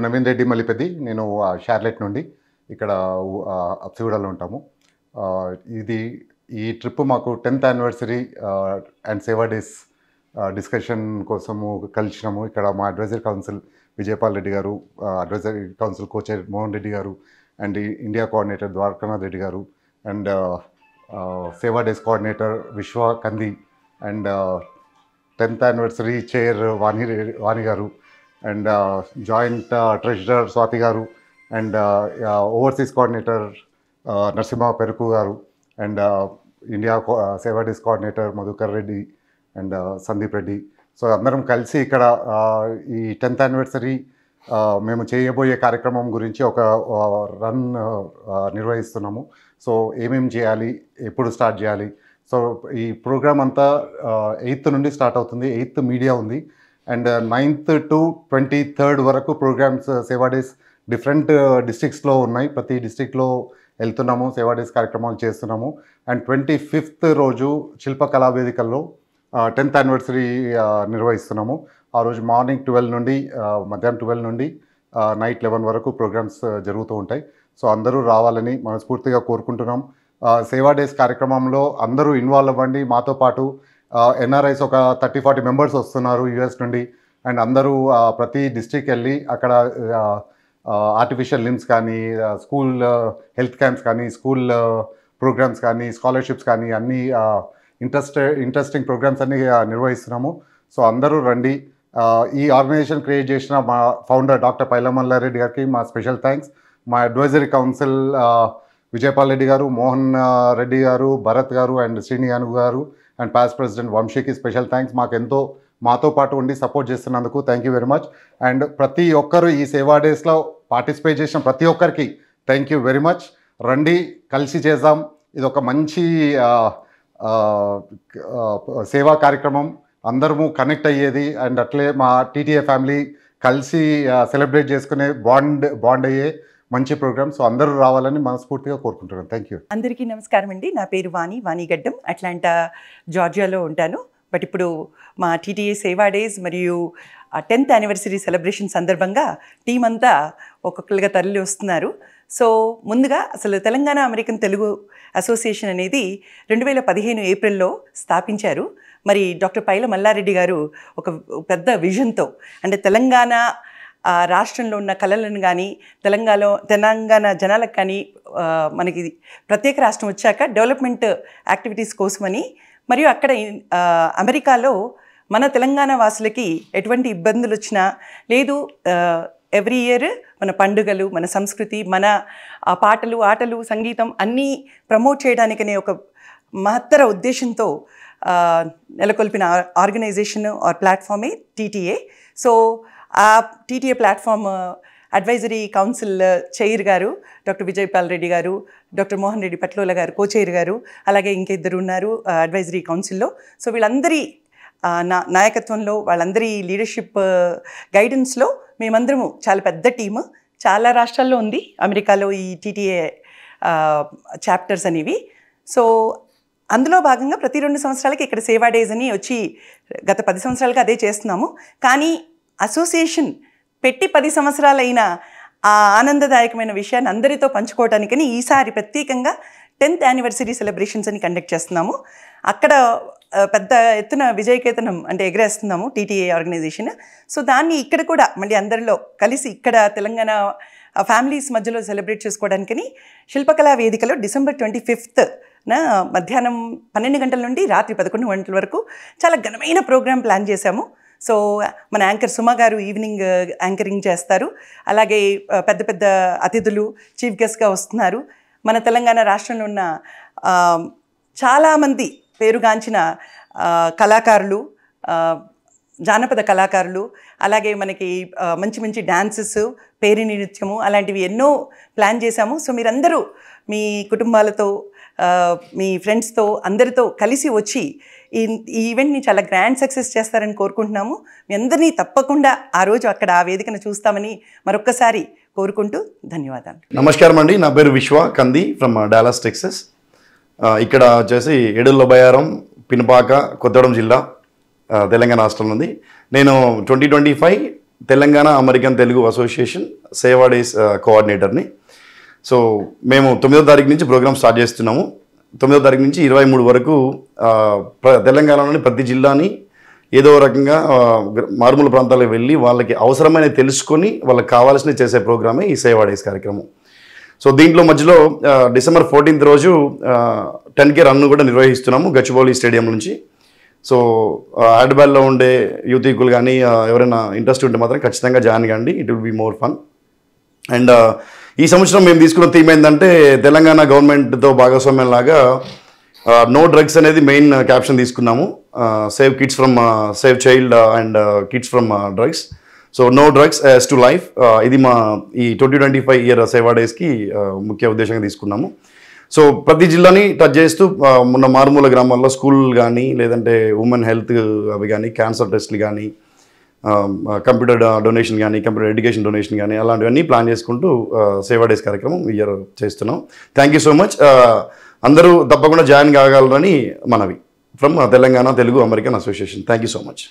నవీన్ రెడ్డి మలిపెద్ది. నేను షార్లెట్ నుండి ఇక్కడ అప్సిగూడలో ఉంటాము. ఈ ట్రిప్ మాకు 10th anniversary and Seva days discussion కోసము కలిసినాము. ఇక్కడ మా advisory council Vijayapal Reddy garu, advisory council co-chair Mohan Reddy garu, and India coordinator Dwarakanath Reddy garu, and Seva days coordinator విశ్వ కంది, అండ్ 10th యానివర్సరీ చైర్ వాణి గారు, అండ్ జాయింట్ ట్రెజరర్ స్వాతి గారు, అండ్ ఓవర్సీస్ కోఆర్డినేటర్ నరసింహ పెరుకు గారు, అండ్ ఇండియా సేవా days coordinator Madhukar Reddy and Sandeep Reddy. So అందరం కలిసి ఇక్కడ ఈ 10th యానివర్సరీ మేము చేయబోయే కార్యక్రమం గురించి ఒక రన్ నిర్వహిస్తున్నాము. సో ఏమేమి చేయాలి, ఎప్పుడు స్టార్ట్ చేయాలి. సో ఈ ప్రోగ్రామ్ అంతా 8th నుండి స్టార్ట్ అవుతుంది. 8th మీడియా ఉంది, అండ్ 9th to 23rd వరకు ప్రోగ్రామ్స్ సేవా డేస్ డిఫరెంట్ డిస్ట్రిక్ట్స్లో ఉన్నాయి. ప్రతి డిస్ట్రిక్ట్లో వెళ్తున్నాము, సేవా డేస్ కార్యక్రమాలు చేస్తున్నాము. అండ్ 25th రోజు శిల్పకళా వేదికల్లో 10th యానివర్సరీ నిర్వహిస్తున్నాము. ఆ రోజు మార్నింగ్ 12 నుండి మధ్యాహ్నం 12 నుండి నైట్ 11 వరకు ప్రోగ్రామ్స్ జరుగుతూ ఉంటాయి. సో అందరూ రావాలని మనస్ఫూర్తిగా కోరుకుంటున్నాం. సేవా డేస్ కార్యక్రమంలో అందరూ ఇన్వాల్వ్ అవ్వండి. మాతో పాటు ఎన్ఆర్ఐస్ ఒక 30-40 మెంబర్స్ వస్తున్నారు యుఎస్ నుండి. అండ్ అందరూ ప్రతి డిస్ట్రిక్ట్ వెళ్ళి అక్కడ ఆర్టిఫిషియల్ లిమ్స్ కానీ, స్కూల్ హెల్త్ క్యాంప్స్ కానీ, స్కూల్ ప్రోగ్రామ్స్ కానీ, స్కాలర్షిప్స్ కానీ అన్నీ ఇంట్రెస్టింగ్ ప్రోగ్రామ్స్ అన్నీ నిర్వహిస్తున్నాము. సో అందరూ రండి. ఈ ఆర్గనైజేషన్ క్రియేట్ చేసిన మా ఫౌండర్ డాక్టర్ పైలమల్లారెడ్డి గారికి మా స్పెషల్ థ్యాంక్స్. మా అడ్వైజరీ కౌన్సిల్ విజయపాల్ రెడ్డి గారు, మోహన్ రెడ్డి గారు, భరత్ గారు, and Srini Yanugu garu, and past president వంశీకి స్పెషల్ థ్యాంక్స్. మాతో పాటు ఉండి సపోర్ట్ చేస్తున్నందుకు thank you very much. And ప్రతి ఒక్కరు ఈ సేవా డేస్లో పార్టిసిపేట్ చేసిన ప్రతి ఒక్కరికి థ్యాంక్ యూ వెరీ మచ్. రండి, కలిసి చేద్దాం. ఇది ఒక మంచి సేవా కార్యక్రమం, అందరము కనెక్ట్ అయ్యేది. అండ్ అట్లే మా టీటీఏ ఫ్యామిలీ కలిసి సెలబ్రేట్ చేసుకునే బాండ్ అయ్యే మంచి ప్రోగ్రామ్. సో అందరూ రావాలని మనస్ఫూర్తిగా కోరుకుంటున్నాను. Thank you. అందరికీ నమస్కారం అండి. నా పేరు వాణిగడ్డం, అట్లాంటా జార్జియాలో ఉంటాను. బట్ ఇప్పుడు మా టీటీఏ సేవా డేస్ మరియు 10th యానివర్సరీ సెలబ్రేషన్ సందర్భంగా టీం అంతా ఒక్కొక్కరుగా తరలి వస్తున్నారు. సో ముందుగా అసలు తెలంగాణ అమెరికన్ తెలుగు అసోసియేషన్ అనేది 2015 ఏప్రిల్లో స్థాపించారు. మరి డాక్టర్ పైల మల్లారెడ్డి గారు ఒక పెద్ద విజన్తో, అంటే తెలంగాణ రాష్ట్రంలో ఉన్న కళలను కానీ, తెలంగాణ జనాలకు కానీ మనకి ప్రత్యేక రాష్ట్రం వచ్చాక డెవలప్మెంట్ యాక్టివిటీస్ కోసమని, మరియు అక్కడ అమెరికాలో మన తెలంగాణ వాసులకి ఎటువంటి ఇబ్బందులు వచ్చినా లేదు, ఎవ్రీ ఇయర్ మన పండుగలు, మన సంస్కృతి, మన పాటలు, ఆటలు, సంగీతం అన్నీ ప్రమోట్ చేయడానికనే ఒక మహత్తర ఉద్దేశంతో నెలకొల్పిన ఆర్గనైజేషన్ ఆర్ ప్లాట్ఫామే టీటీఏ. సో ఆ TTA platform advisory council chair గారు డాక్టర్ విజయపాల్ రెడ్డి గారు, డాక్టర్ మోహన్ రెడ్డి పట్లోల గారు కో-చైర్ గారు, అలాగే ఇంకిద్దరు ఉన్నారు అడ్వైజరీ కౌన్సిల్లో. సో వీళ్ళందరి నాయకత్వంలో, వాళ్ళందరి లీడర్షిప్ గైడెన్స్లో మేమందరము చాలా పెద్ద టీము, చాలా రాష్ట్రాల్లో ఉంది అమెరికాలో ఈ టీటీఏ చాప్టర్స్ అనేవి. సో అందులో భాగంగా ప్రతి 2 సంవత్సరాలకి ఇక్కడ సేవా డేస్ అని వచ్చి గత 10 సంవత్సరాలుగా అదే చేస్తున్నాము. కానీ అసోసియేషన్ పెట్టి 10 సంవత్సరాలైన ఆ ఆనందదాయకమైన విషయాన్ని అందరితో పంచుకోవడానికని ఈసారి ప్రత్యేకంగా 10th యానివర్సరీ సెలబ్రేషన్స్ అని కండక్ట్ చేస్తున్నాము. అక్కడ పెద్ద ఎత్తున విజయకేతనం అంటే ఎగరేస్తున్నాము టీటీఏ ఆర్గనైజేషన్. సో దాన్ని ఇక్కడ కూడా మళ్ళీ అందరిలో కలిసి ఇక్కడ తెలంగాణ ఫ్యామిలీస్ మధ్యలో సెలబ్రేట్ చేసుకోవడానికని శిల్పకళా వేదికలో December 25th మధ్యాహ్నం 12 గంటల నుండి రాత్రి 11 గంటల వరకు చాలా ఘనమైన ప్రోగ్రాం ప్లాన్ చేశాము. సో మన యాంకర్ సుమ గారు ఈవినింగ్ యాంకరింగ్ చేస్తారు. అలాగే పెద్ద పెద్ద అతిథులు చీఫ్ గెస్ట్గా వస్తున్నారు. మన తెలంగాణ రాష్ట్రంలో ఉన్న చాలామంది పేరుగాంచిన కళాకారులు, జానపద కళాకారులు, అలాగే మనకి మంచి మంచి డాన్సెస్, పేరిణి నృత్యము అలాంటివి ఎన్నో ప్లాన్ చేశాము. సో మీరందరూ మీ కుటుంబాలతో, మీ ఫ్రెండ్స్తో అందరితో కలిసి వచ్చి ఈ ఈవెంట్ని చాలా గ్రాండ్ సక్సెస్ చేస్తారని కోరుకుంటున్నాము. మీ అందరినీ తప్పకుండా ఆ రోజు అక్కడ ఆ వేదికను చూస్తామని మరొక్కసారి కోరుకుంటూ ధన్యవాదాలు. నమస్కారం అండి, నా పేరు విశ్వ కంది ఫ్రమ్ డాలస్ టెక్సస్. ఇక్కడ వచ్చేసి ఏడుల్ల బయారం, పినపాక, కొత్తగూడెం జిల్లా, తెలంగాణ రాష్ట్రం ఉంది. నేను 2025 తెలంగాణ అమెరికన్ తెలుగు అసోసియేషన్ సేవా డేస్ కోఆర్డినేటర్ని. సో మేము 9వ తారీఖు నుంచి ప్రోగ్రామ్ స్టార్ట్ చేస్తున్నాము. 9వ తారీఖు నుంచి 23 వరకు తెలంగాణలోని ప్రతి జిల్లాని ఏదో రకంగా మారుమూల ప్రాంతాలకు వెళ్ళి వాళ్ళకి అవసరమైన తెలుసుకొని వాళ్ళకి కావాల్సినవి చేసే ప్రోగ్రామే ఈ సేవా డేస్ కార్యక్రమం. సో దీంట్లో మధ్యలో డిసెంబర్ 14th రోజు 10K రన్ కూడా నిర్వహిస్తున్నాము గచ్చిబౌలి స్టేడియం నుంచి. సో హైదరాబాద్లో ఉండే యూత్కులు కానీ ఎవరైనా ఇంట్రెస్ట్ ఉంటే మాత్రం ఖచ్చితంగా జాయిన్ కండి. It will be more fun. And ఈ సంవత్సరం మేము తీసుకున్న థీమ్ ఏంటంటే తెలంగాణ గవర్నమెంట్తో భాగస్వామ్యం లాగా నో డ్రగ్స్ అనేది మెయిన్ క్యాప్షన్ తీసుకున్నాము. Save kids from save child and kids from drugs. So no drugs as to life. ఇది మా ఈ 2025 ఇయర్ సేవా డేస్కి ముఖ్య ఉద్దేశంగా తీసుకున్నాము. సో ప్రతి జిల్లాని టచ్ చేస్తూ మొన్న మారుమూల గ్రామాల్లో స్కూల్ కానీ లేదంటే ఉమెన్ హెల్త్ అవి కానీ క్యాన్సర్ టెస్ట్లు కానీ కంప్యూటర్ డొనేషన్ కానీ కంప్యూటర్ ఎడ్యుకేషన్ డొనేషన్ కానీ అలాంటివన్నీ ప్లాన్ చేసుకుంటూ సేవా డేస్ కార్యక్రమం ఇయర్ చేస్తున్నాం. Thank you so much. అందరూ తప్పకుండా జాయిన్ కాగలరని మనవి from Telangana Telugu American association. Thank you so much.